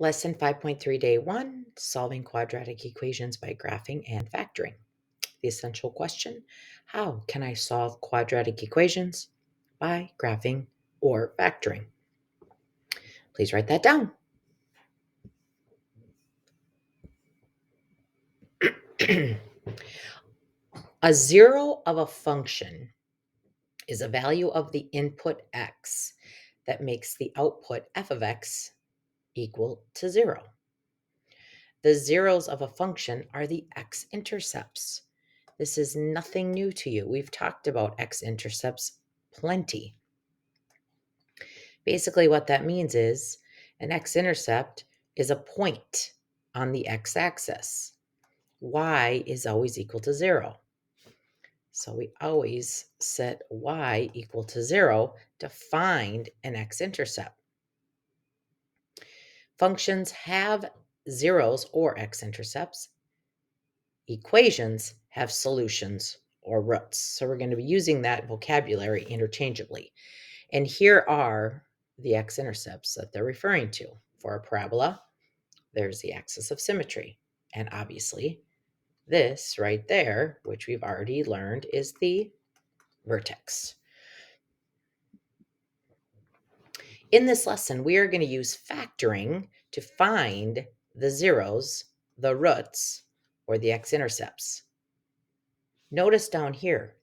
Lesson 5.3, Day 1, Solving Quadratic Equations by Graphing and Factoring. The essential question, how can I solve quadratic equations by graphing or factoring? Please write that down. A zero of a function is a value of the input x that makes the output f of x equal to 0. The zeros of a function are the x-intercepts. This is nothing new to you. We've talked about x-intercepts plenty. Basically, what that means is an x-intercept is a point on the x-axis. Y is always equal to 0. So we always set y equal to 0 to find an x-intercept. Functions have zeros or x-intercepts. Equations have solutions or roots. So we're going to be using that vocabulary interchangeably. And here are the x-intercepts that they're referring to. For a parabola, there's the axis of symmetry. And obviously, this right there, which we've already learned, is the vertex. In this lesson, we are going to use factoring to find the zeros, the roots, or the x-intercepts. Notice down here,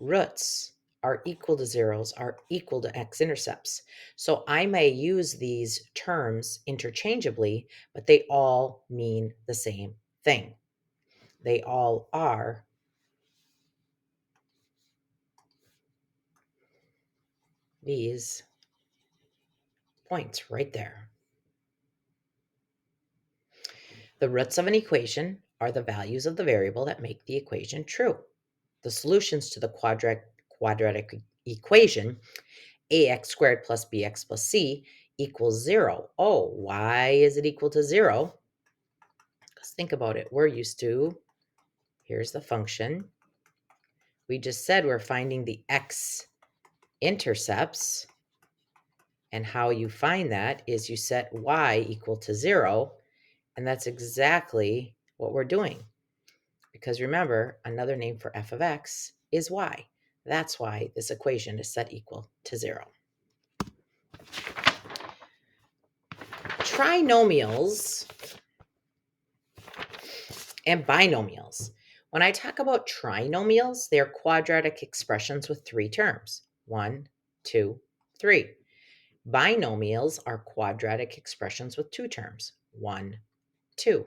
roots are equal to zeros are equal to x-intercepts. So I may use these terms interchangeably, but they all mean the same thing. They all are these points right there. The roots of an equation are the values of the variable that make the equation true. The solutions to the quadratic equation, ax squared plus bx plus c equals 0. Oh, why is it equal to 0? Because think about it. We're used to, here's the function. We just said we're finding the x-intercepts. And how you find that is you set y equal to 0. And that's exactly what we're doing. Because remember, another name for f of x is y. That's why this equation is set equal to 0. Trinomials and binomials. When I talk about trinomials, they are quadratic expressions with 3 terms. 1, 2, 3. Binomials are quadratic expressions with 2 terms. 1, 2.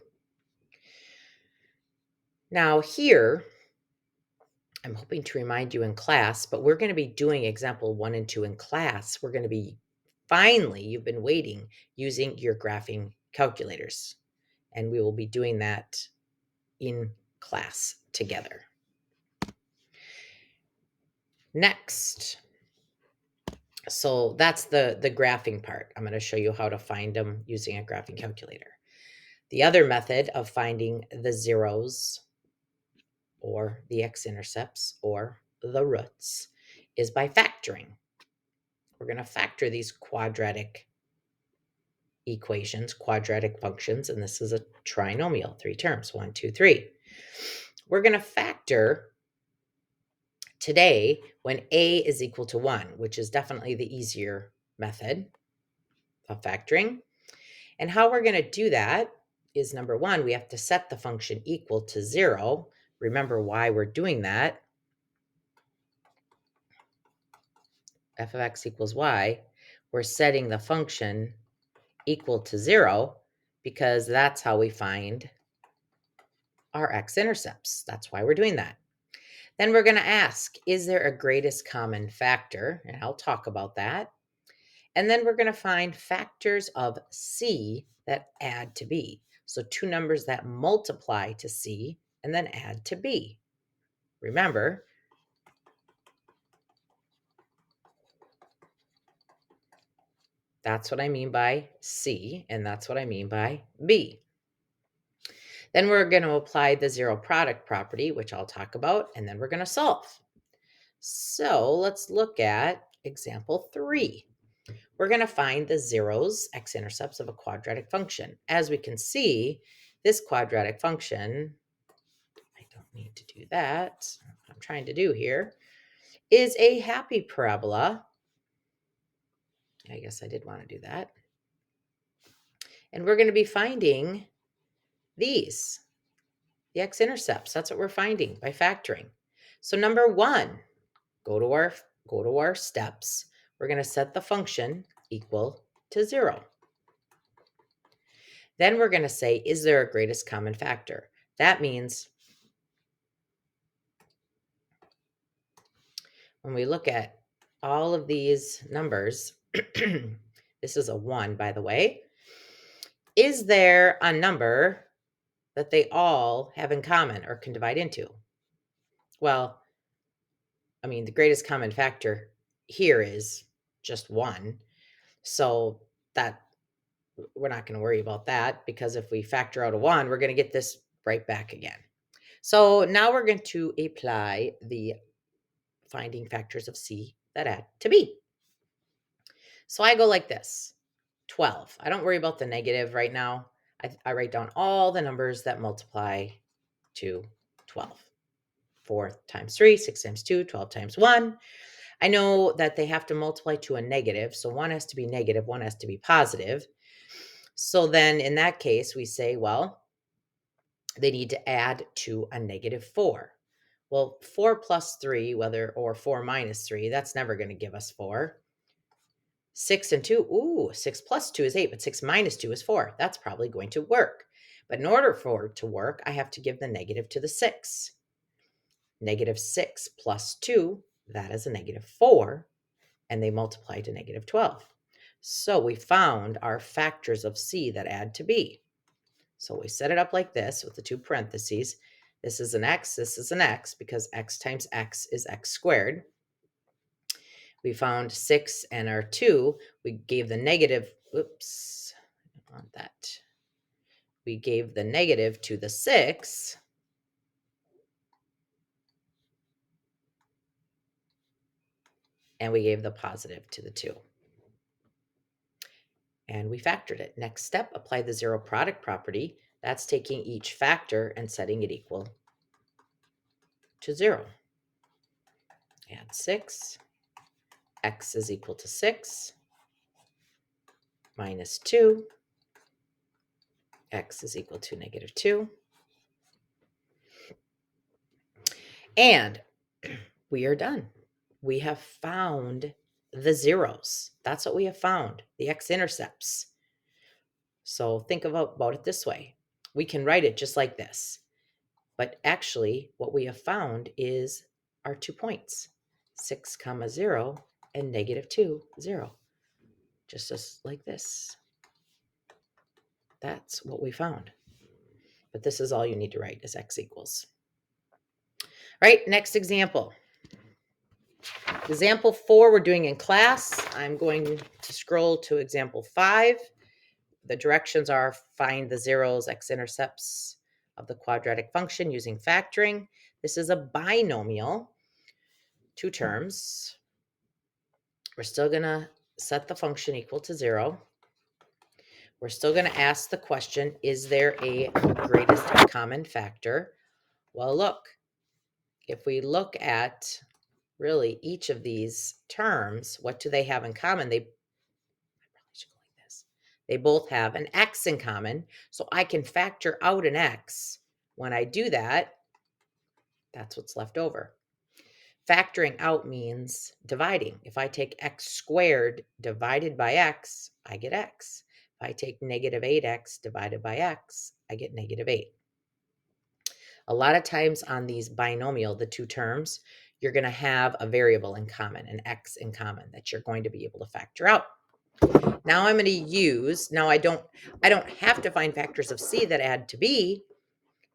Now here, I'm hoping to remind you in class, but we're going to be doing example 1 and 2 in class. We're going to be, finally, you've been waiting, using your graphing calculators. And we will be doing that in class together. Next. So that's the graphing part. I'm going to show you how to find them using a graphing calculator. The other method of finding the zeros or the x-intercepts or the roots is by factoring. We're going to factor these quadratic equations, quadratic functions, and this is a trinomial, 3 terms, 1, 2, 3. We're going to factor today when a is equal to 1, which is definitely the easier method of factoring. And how we're going to do that is, number 1, we have to set the function equal to 0. Remember why we're doing that. F of x equals y. We're setting the function equal to 0 because that's how we find our x-intercepts. That's why we're doing that. Then we're going to ask, is there a greatest common factor? And I'll talk about that. And then we're going to find factors of c that add to b. So 2 numbers that multiply to c and then add to b. Remember, that's what I mean by c, and that's what I mean by b. Then we're going to apply the zero product property, which I'll talk about, and then we're going to solve. So let's look at example 3. we're going to find the zeros, x-intercepts of a quadratic function. As we can see, this quadratic function, I don't need to do that. What I'm trying to do here is a happy parabola. I guess I did want to do that. And we're going to be finding these, the x-intercepts. That's what we're finding by factoring. So number one, go to our steps. We're going to set the function equal to 0. Then we're going to say, is there a greatest common factor? That means when we look at all of these numbers, this is a 1, by the way, is there a number that they all have in common or can divide into? Well, I mean, the greatest common factor here is just 1. So that we're not going to worry about that, because if we factor out a 1, we're going to get this right back again. So now we're going to apply the finding factors of C that add to B. So I go like this, 12. I don't worry about the negative right now. I write down all the numbers that multiply to 12. 4 times 3, 6 times 2, 12 times 1. I know that they have to multiply to a negative, so one has to be negative, one has to be positive. So then in that case, we say, well, they need to add to a negative 4. Well, 4 plus 3, or 4 minus 3, that's never going to give us 4. 6 and 2, 6 plus 2 is 8, but 6 minus 2 is 4. That's probably going to work. But in order for it to work, I have to give the negative to the 6. Negative 6 plus 2, that is a negative 4, and they multiply to negative 12. So we found our factors of C that add to B. So we set it up like this with the 2 parentheses. This is an x, this is an x, because x times x is x squared. We found 6 and our 2. We gave the negative, oops, I don't want that. We gave the negative to the 6. And we gave the positive to the 2. And we factored it. Next step, apply the zero product property. That's taking each factor and setting it equal to 0. Add 6. X is equal to 6 minus 2. X is equal to negative 2. And we are done. We have found the zeros. That's what we have found, the x-intercepts. So think about it this way. We can write it just like this. But actually, what we have found is our 2 points, 6, 0, and negative 2, 0. Just like this. That's what we found. But this is all you need to write is x equals. Right, next example. Example 4 we're doing in class. I'm going to scroll to example 5. The directions are find the zeros, x-intercepts of the quadratic function using factoring. This is a binomial, 2 terms. We're still going to set the function equal to 0. We're still going to ask the question, is there a greatest common factor? Well, look, if we look at really each of these terms, what do they have in common? They both have an x in common, so I can factor out an x. When I do that, that's what's left over. Factoring out means dividing. If I take x squared divided by x, I get x. If I take negative 8x divided by x, I get negative 8. A lot of times on these binomial, the 2 terms, you're going to have a variable in common, an x in common, that you're going to be able to factor out. Now I'm going to use, I don't have to find factors of C that add to B,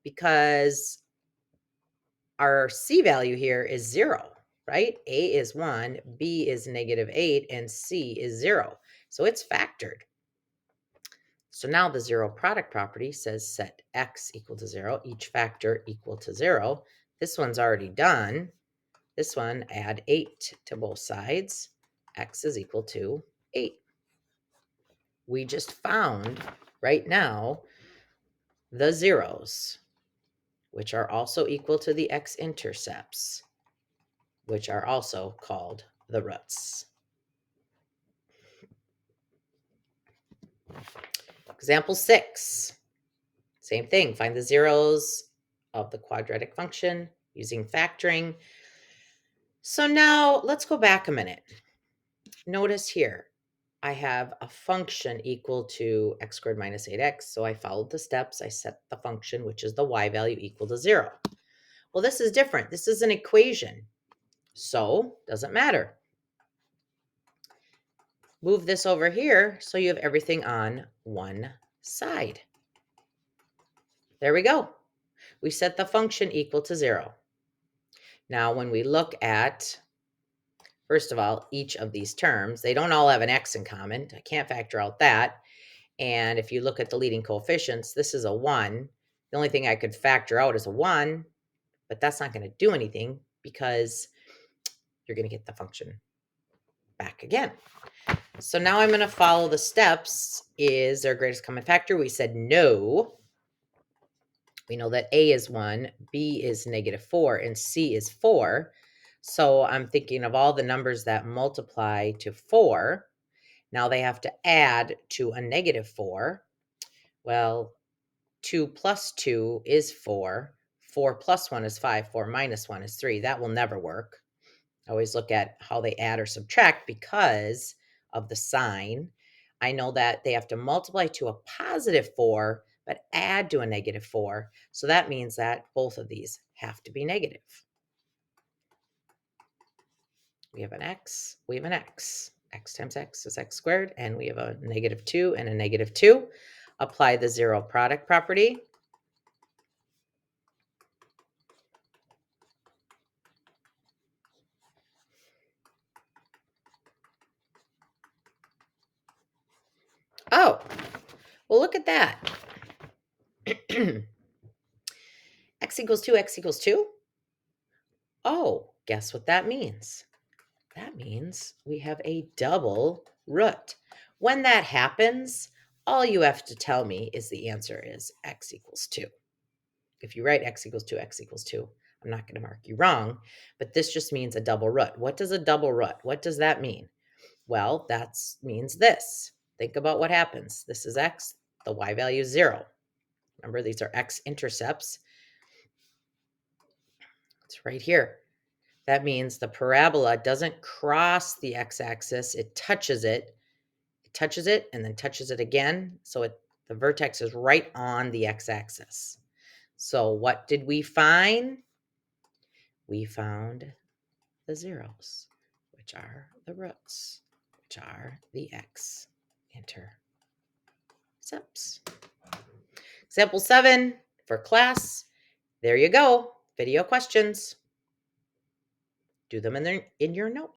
because our C value here is 0, right? A is 1, B is negative 8, and C is 0. So it's factored. So now the zero product property says set x equal to 0, each factor equal to 0. This one's already done. This one, add 8 to both sides. X is equal to 8. We just found right now the zeros, which are also equal to the x-intercepts, which are also called the roots. Example 6. Same thing. Find the zeros of the quadratic function using factoring. So now let's go back a minute. Notice here, I have a function equal to x squared minus 8x. So I followed the steps. I set the function, which is the y value, equal to 0. Well, this is different. This is an equation. So doesn't matter. Move this over here so you have everything on one side. There we go. We set the function equal to 0. Now, when we look at, first of all, each of these terms, they don't all have an x in common. I can't factor out that. And if you look at the leading coefficients, this is a 1. The only thing I could factor out is a 1, but that's not going to do anything because you're going to get the function back again. So now I'm going to follow the steps. Is there a greatest common factor? We said no. We know that A is 1, B is -4, and C is 4. So I'm thinking of all the numbers that multiply to 4. Now they have to add to a -4. Well, 2 plus 2 is 4. 4 plus 1 is 5. 4 minus 1 is 3. That will never work. I always look at how they add or subtract because of the sign. I know that they have to multiply to a +4, but add to a -4. So that means that both of these have to be negative. We have an x, we have an x. X times x is x squared, and we have a -2 and a -2. Apply the zero product property. Oh, well, look at that. X equals 2, x equals 2. Oh, guess what that means? That means we have a double root. When that happens, all you have to tell me is the answer is x equals 2. If you write x equals 2, x equals 2, I'm not going to mark you wrong, but this just means a double root. What does a double root? What does that mean? Well, that means this. Think about what happens. This is x, the y value is 0. Remember, these are x-intercepts. It's right here. That means the parabola doesn't cross the x-axis. It touches it. It touches it and then touches it again. So the vertex is right on the x-axis. So what did we find? We found the zeros, which are the roots, which are the x-intercepts. Example 7 for class. There you go. Video questions. Do them in your notes.